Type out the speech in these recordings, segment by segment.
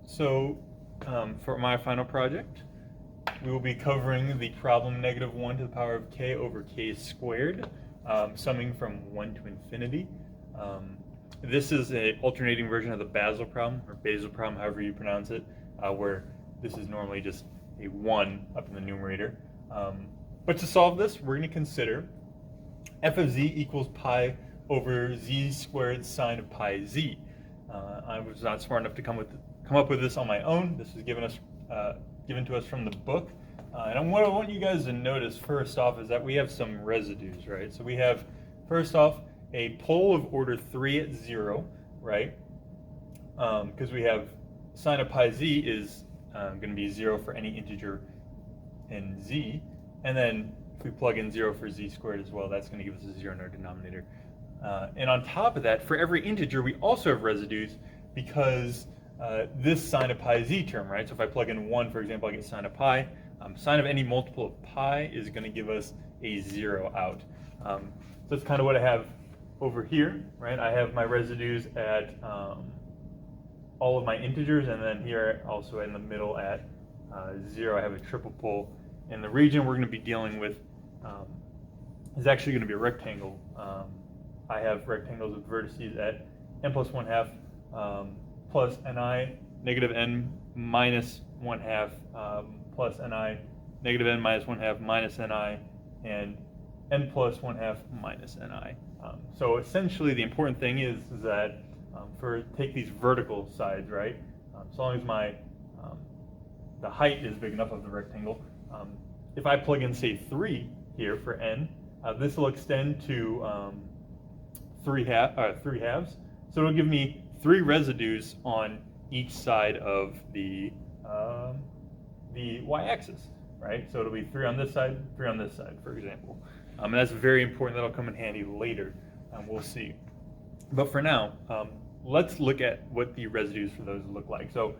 So for my final project, we will be covering the problem -1 to the power of k over k squared, summing from 1 to infinity. This is an alternating version of the Basel problem, or Basel problem, however you pronounce it, where this is normally just a 1 up in the numerator. But to solve this, we're going to consider f of z equals pi over z squared sine of pi z. I was not smart enough to come up with this on my own. This was given to us from the book. And what I want you guys to notice first off is that we have some residues, right? So we have, first off, a pole of order 3 at 0, right? Because we have sine of pi z is going to be 0 for any integer in z. And then if we plug in 0 for z squared as well, that's going to give us a 0 in our denominator. And on top of that, for every integer, we also have residues because this sine of pi z term, right? So if I plug in 1, for example, I get sine of pi. Sine of any multiple of pi is going to give us a 0 out. So that's kind of what I have over here, right? I have my residues at all of my integers, and then here also in the middle at 0, I have a triple pole. And the region we're going to be dealing with is actually going to be a rectangle. I have rectangles with vertices at n plus 1/2 plus ni, negative n minus 1/2 plus ni, negative n minus 1/2 minus ni, and n plus 1/2 minus ni. So essentially the important thing is that take these vertical sides, right? As long as the height is big enough of the rectangle, if I plug in, say, 3 here for n, this will extend to 3 halves. So it'll give me 3 residues on each side of the y-axis, right? So it'll be 3 on this side, 3 on this side, for example. And that's very important. That'll come in handy later. We'll see. But for now, let's look at what the residues for those look like. So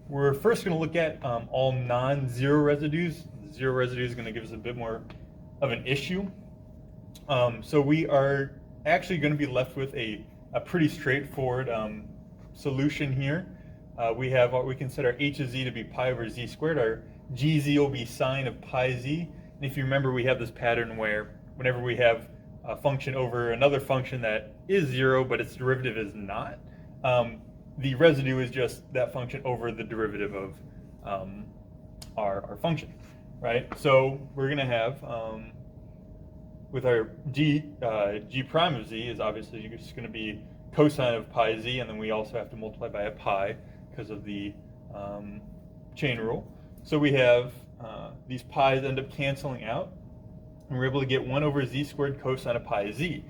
we're first going to look at all non-zero residues. Zero residue is going to give us a bit more of an issue. So we are actually going to be left with a pretty straightforward solution here. We have what we consider h of z to be pi over z squared. Our gz will be sine of pi z. And if you remember, we have this pattern where whenever we have a function over another function that is 0, but its derivative is not, the residue is just that function over the derivative of our function, right? So we're going to have, with our g prime of z is obviously just going to be cosine of pi z, and then we also have to multiply by a pi because of the chain rule. So we have these pi's end up canceling out, and we're able to get 1 over z squared cosine of pi z.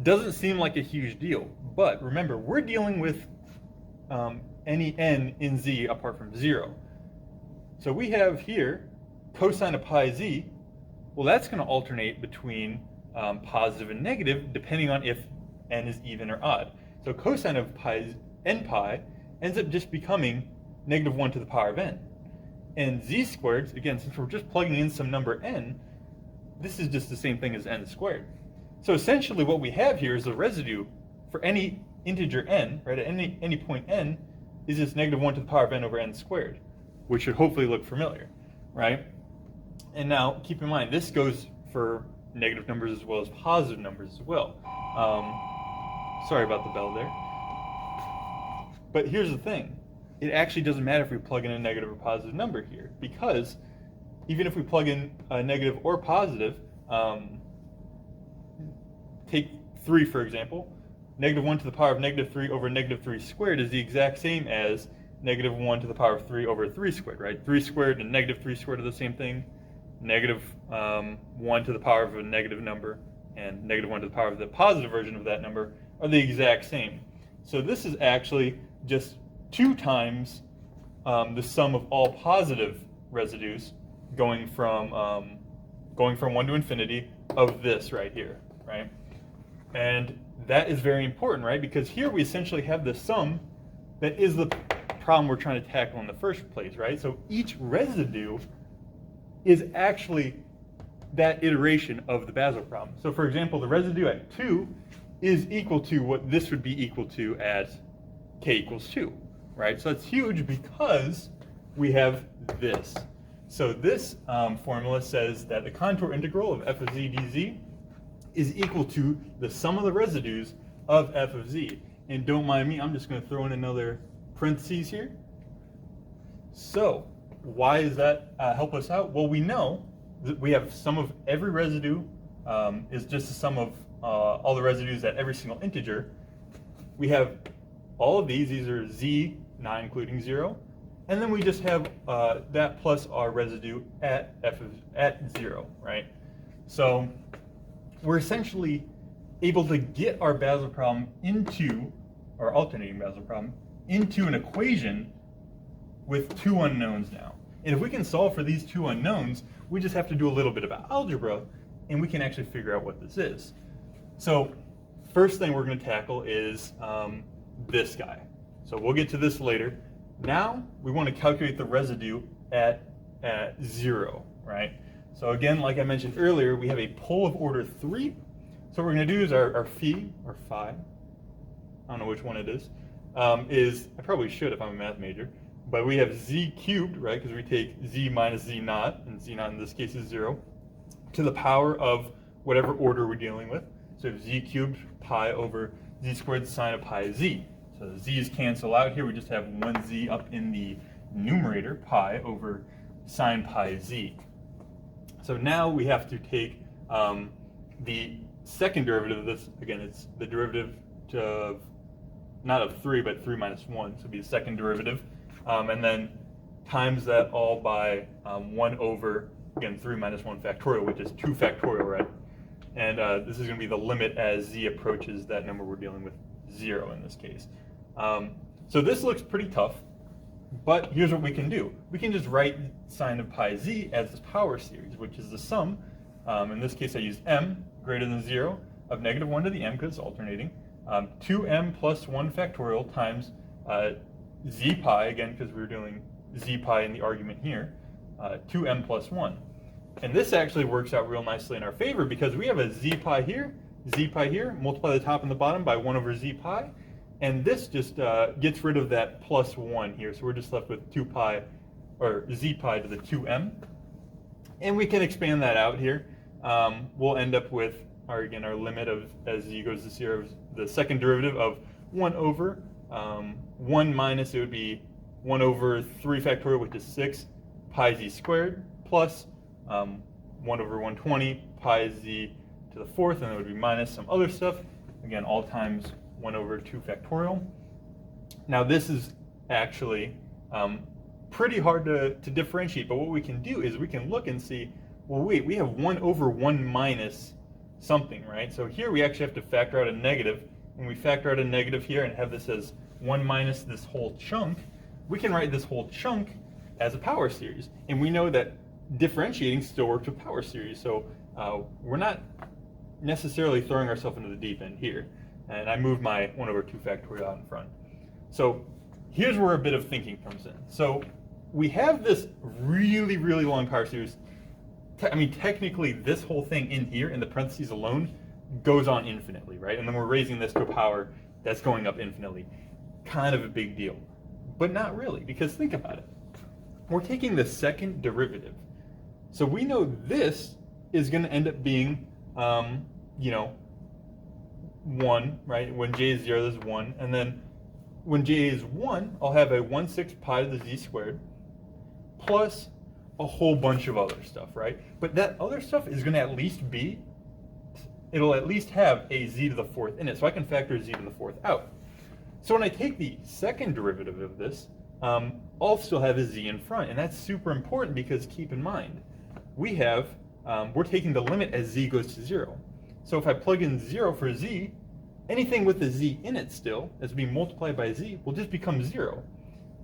Doesn't seem like a huge deal, but remember, we're dealing with any n in z apart from 0. So we have here cosine of pi z. Well, that's going to alternate between positive and negative depending on if n is even or odd. So cosine of n pi ends up just becoming -1 to the power of n. And z squared, again, since we're just plugging in some number n, this is just the same thing as n squared. So essentially what we have here is a residue for any integer n, right, at any point n, is just -1 to the power of n over n squared, which should hopefully look familiar, right? And now keep in mind, this goes for negative numbers as well as positive numbers as well. Sorry about the bell there. But here's the thing. It actually doesn't matter if we plug in a negative or positive number here, because even if we plug in a negative or positive, take 3 for example, -1 to the power of -3 over -3 squared is the exact same as -1 to the power of 3 over 3 squared, right? 3 squared and -3 squared are the same thing. -1 to the power of a negative number and -1 to the power of the positive version of that number are the exact same. So this is actually just 2 times the sum of all positive residues going from 1 to infinity of this right here, right? And that is very important, right? Because here we essentially have the sum that is the problem we're trying to tackle in the first place, right? So each residue is actually that iteration of the Basel problem. So for example, the residue at 2 is equal to what this would be equal to at k equals 2, right? So it's huge because we have this. So this formula says that the contour integral of f of z dz is equal to the sum of the residues of f of z. And don't mind me, I'm just going to throw in another parentheses here. So why does that help us out? Well, we know that we have sum of every residue is just the sum of all the residues at every single integer. We have all of these are z, not including 0. And then we just have that plus our residue at at 0, right? So we're essentially able to get our Basel problem into, our alternating Basel problem, into an equation with two unknowns now. And if we can solve for these two unknowns, we just have to do a little bit of algebra, and we can actually figure out what this is. So first thing we're going to tackle is this guy. So we'll get to this later. Now we want to calculate the residue at 0, right? So again, like I mentioned earlier, we have a pole of order 3. So what we're going to do is our phi, or phi, I don't know which one it is, I probably should if I'm a math major, but we have z cubed, right, because we take z minus z naught, and z naught in this case is 0, to the power of whatever order we're dealing with. So we have z cubed pi over z squared sine of pi z. So the z's cancel out here, we just have one z up in the numerator, pi over sine pi z. So now we have to take the second derivative of this. Again, it's the derivative of, not of 3, but 3 minus 1, so it'll be the second derivative. And then times that all by 1 over, again, 3 minus 1 factorial, which is 2 factorial, right? And this is going to be the limit as z approaches that number we're dealing with, 0 in this case. So this looks pretty tough, but here's what we can do. We can just write sine of pi z as this power series, which is the sum. In this case, I used m greater than 0 of negative 1 to the m because it's alternating. 2m plus 1 factorial times z pi, again, because we were doing z pi in the argument here, 2m plus 1. And this actually works out real nicely in our favor because we have a z pi here, multiply the top and the bottom by 1 over z pi, and this just gets rid of that plus 1 here, so we're just left with 2 pi, or z pi to the 2m. And we can expand that out here. We'll end up with, our limit of, as z goes to 0, the second derivative of 1 over 1 minus, it would be 1 over 3 factorial, which is 6 pi z squared, plus 1 over 120 pi z to the 4th, and it would be minus some other stuff. Again, all times 1 over 2 factorial. Now this is actually pretty hard to differentiate, but what we can do is we can look and see, well, wait, we have 1 over 1 minus something, right? So here we actually have to factor out a negative. When we factor out a negative here and have this as 1 minus this whole chunk, we can write this whole chunk as a power series. And we know that differentiating still works with power series. So we're not necessarily throwing ourselves into the deep end here. And I moved my 1 over 2 factorial out in front. So here's where a bit of thinking comes in. So we have this really, really long power series. Technically, this whole thing in here, in the parentheses alone, goes on infinitely, right? And then we're raising this to a power that's going up infinitely. Kind of a big deal. But not really, because think about it. We're taking the second derivative. So we know this is going to end up being, 1, right? When j is 0, there's 1. And then when j is 1, I'll have a 1/6 pi to the z squared plus a whole bunch of other stuff, right? But that other stuff is going to at least be, it'll at least have a z to the 4th in it, so I can factor z to the 4th out. So when I take the second derivative of this, I'll still have a z in front, and that's super important because keep in mind, we have, we're taking the limit as z goes to 0. So if I plug in 0 for z, anything with the z in it still, as being multiplied by z, will just become 0.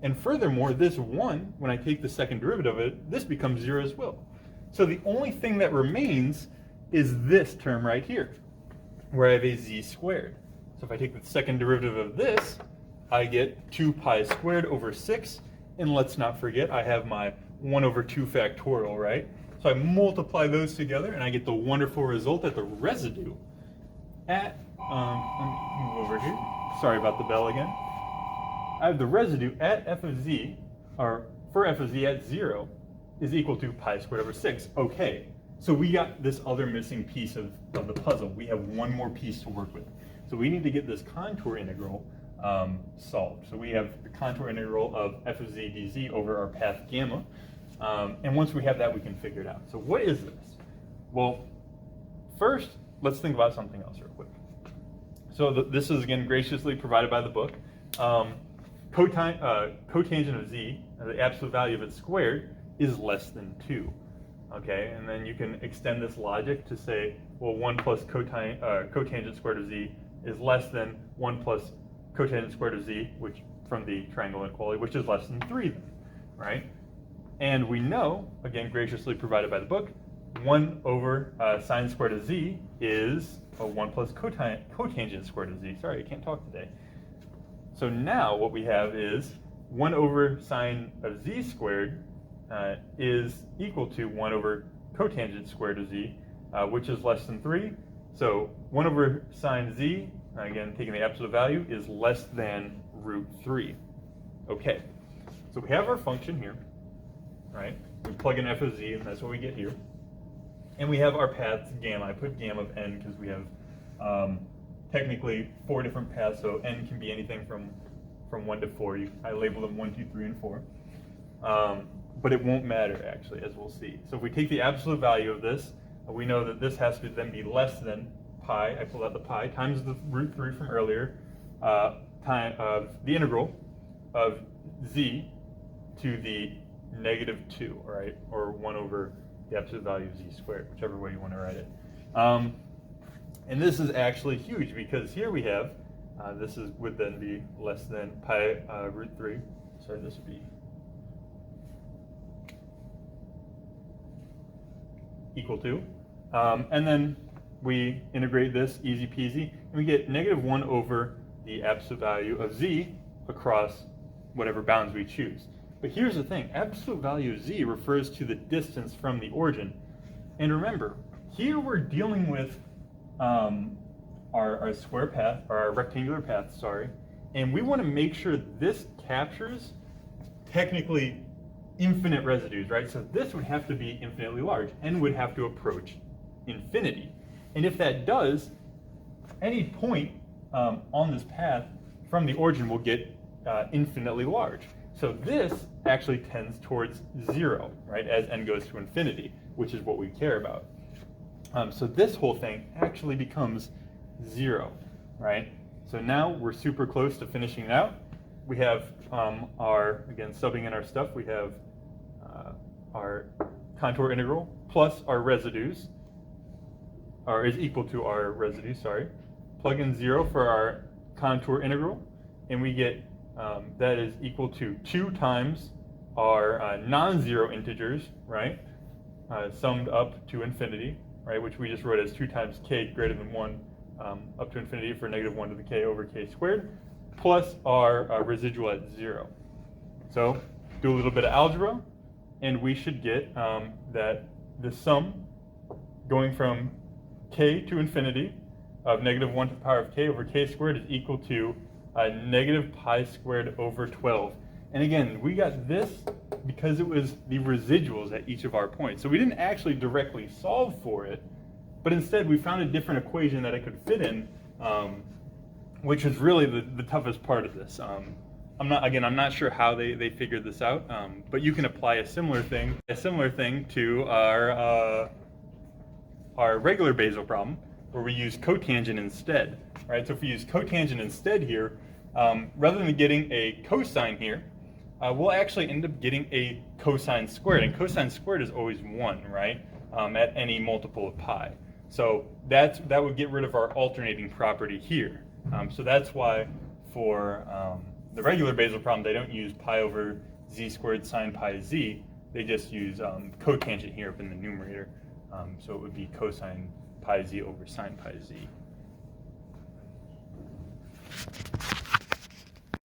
And furthermore, this 1, when I take the second derivative of it, this becomes 0 as well. So the only thing that remains is this term right here, where I have a z squared. So if I take the second derivative of this, I get 2 pi squared over 6. And let's not forget, I have my 1 over 2 factorial, right? So I multiply those together, and I get the wonderful result that the residue at, let me move over here. Sorry about the bell again. I have the residue at f of z, or for f of z at 0, is equal to pi squared over 6. Okay, so we got this other missing piece of the puzzle. We have one more piece to work with. So we need to get this contour integral solved. So we have the contour integral of f of z dz over our path gamma. And once we have that, we can figure it out. So what is this? Well, first, let's think about something else real quick. So this is, again, graciously provided by the book. Cotangent of z, the absolute value of it squared, is less than 2. Okay, and then you can extend this logic to say, well, 1 plus cotangent squared of z is less than 1 plus cotangent squared of z, which from the triangle inequality, which is less than 3 then, right? And we know, again, graciously provided by the book, 1 over sine squared of z is 1 plus cotangent squared of z. Sorry, I can't talk today. So now what we have is 1 over sine of z squared is equal to 1 over cotangent squared of z, which is less than 3. So 1 over sine z, again, taking the absolute value, is less than root 3. Okay, so we have our function here, right? We plug in f of z, and that's what we get here. And we have our paths gamma. I put gamma of n because we have technically 4 different paths, so n can be anything from 1 to 4. I label them 1, 2, 3, and 4. But it won't matter, actually, as we'll see. So if we take the absolute value of this, we know that this has to then be less than pi, I pulled out the pi, times the root 3 from earlier, the integral of z to the negative 2, all right, or 1 over the absolute value of z squared, whichever way you want to write it. And this is actually huge because here we have, this would then be less than pi root 3. Sorry, this would be equal to. And then we integrate this, easy peasy, and we get negative 1 over the absolute value of z across whatever bounds we choose. But here's the thing, absolute value of z refers to the distance from the origin. And remember, here we're dealing with our square path, or our rectangular path, sorry, and we want to make sure this captures technically infinite residues, right? So this would have to be infinitely large and would have to approach infinity. And if that does, any point on this path from the origin will get infinitely large. So this actually tends towards 0, right, as n goes to infinity, which is what we care about. So this whole thing actually becomes 0, right? So now we're super close to finishing it out. We have again, subbing in our stuff, we have our contour integral plus our residues, or is equal to our residue, sorry. Plug in 0 for our contour integral, and we get that is equal to 2 times our non-zero integers, right? Summed up to infinity, right? Which we just wrote as 2 times k greater than 1 up to infinity for negative 1 to the k over k squared, plus our residual at 0. So do a little bit of algebra, and we should get that the sum going from k to infinity of negative 1 to the power of k over k squared is equal to negative pi squared over 12. And again, we got this because it was the residuals at each of our points. So we didn't actually directly solve for it, but instead we found a different equation that it could fit in, which is really the toughest part of this. I'm not sure how they figured this out, but you can apply a similar thing to our regular Basel problem, where we use cotangent instead, right? So if we use cotangent instead here, rather than getting a cosine here, we'll actually end up getting a cosine squared, and cosine squared is always 1, right? At any multiple of pi. So that would get rid of our alternating property here. So that's why for the regular Basel problem, they don't use pi over z squared sine pi z. They just use cotangent here up in the numerator. So it would be cosine pi z over sine pi z.